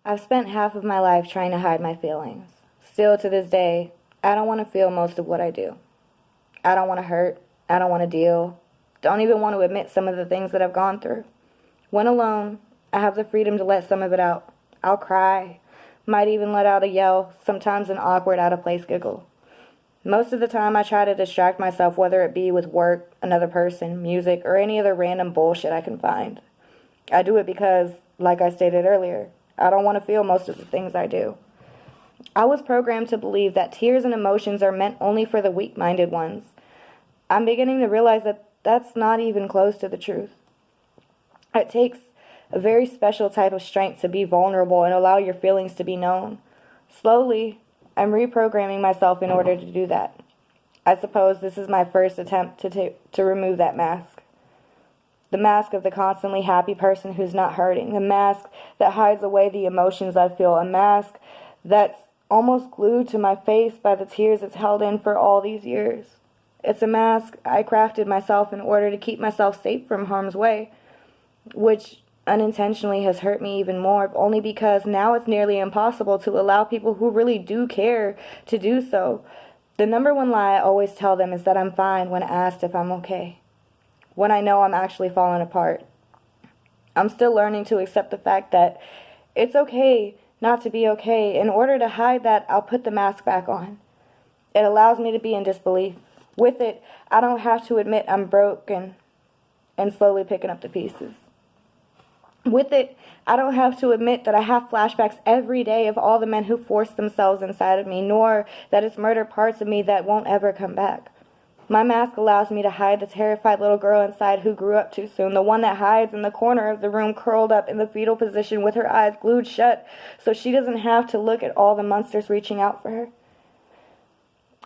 I've spent half of my life trying to hide my feelings. Still to this day, I don't want to feel most of what I do. I don't want to hurt. I don't want to deal. Don't even want to admit some of the things that I've gone through. When alone, I have the freedom to let some of it out. I'll cry. Might even let out a yell, sometimes an awkward, out-of-place giggle. Most of the time, I try to distract myself, whether it be with work, another person, music, or any other random bullshit I can find. I do it because, like I stated earlier, I don't want to feel most of the things I do. I was programmed to believe that tears and emotions are meant only for the weak-minded ones. I'm beginning to realize that that's not even close to the truth. It takes a very special type of strength to be vulnerable and allow your feelings to be known. Slowly, I'm reprogramming myself in order to do that. I suppose this is my first attempt to remove that mask. The mask of the constantly happy person who's not hurting. The mask that hides away the emotions I feel. A mask that's almost glued to my face by the tears it's held in for all these years. It's a mask I crafted myself in order to keep myself safe from harm's way, which unintentionally has hurt me even more, only because now it's nearly impossible to allow people who really do care to do so. The number one lie I always tell them is that I'm fine when asked if I'm okay, when I know I'm actually falling apart. I'm still learning to accept the fact that it's okay not to be okay. In order to hide that, I'll put the mask back on. It allows me to be in disbelief. With it, I don't have to admit I'm broken and slowly picking up the pieces. With it, I don't have to admit that I have flashbacks every day of all the men who forced themselves inside of me, nor that it's murdered parts of me that won't ever come back. My mask allows me to hide the terrified little girl inside who grew up too soon, the one that hides in the corner of the room curled up in the fetal position with her eyes glued shut so she doesn't have to look at all the monsters reaching out for her.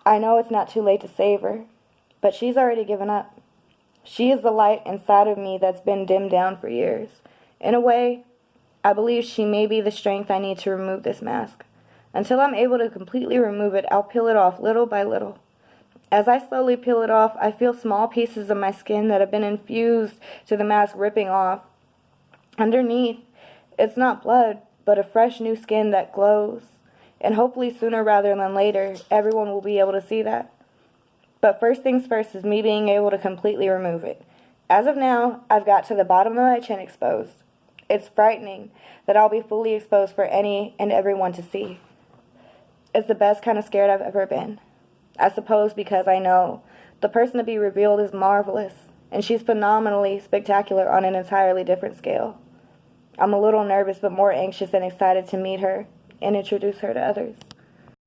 I know it's not too late to save her, but she's already given up. She is the light inside of me that's been dimmed down for years. In a way, I believe she may be the strength I need to remove this mask. Until I'm able to completely remove it, I'll peel it off little by little. As I slowly peel it off, I feel small pieces of my skin that have been infused to the mask ripping off. Underneath, it's not blood, but a fresh new skin that glows. And hopefully sooner rather than later, everyone will be able to see that. But first things first is me being able to completely remove it. As of now, I've got to the bottom of my chin exposed. It's frightening that I'll be fully exposed for any and everyone to see. It's the best kind of scared I've ever been. I suppose because I know the person to be revealed is marvelous, and she's phenomenally spectacular on an entirely different scale. I'm a little nervous but more anxious and excited to meet her and introduce her to others.